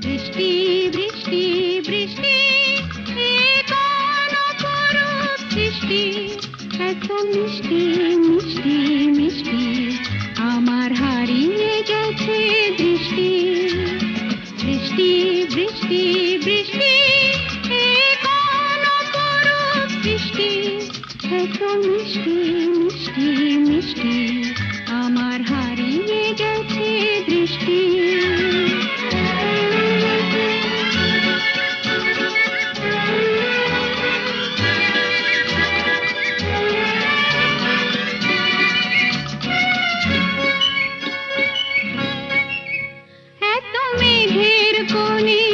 বৃষ্টি বৃষ্টি বৃষ্টি এ কোন অপরূপ সৃষ্টি, এত মিষ্টি মিষ্টি মিষ্টি আমার হারিয়ে গেছে দৃষ্টি। বৃষ্টি বৃষ্টি বৃষ্টি এ কোন অপরূপ সৃষ্টি, এত মিষ্টি মিষ্টি মিষ্টি আমার হারিয়ে গেছে দৃষ্টি। এত মেঘের কোণে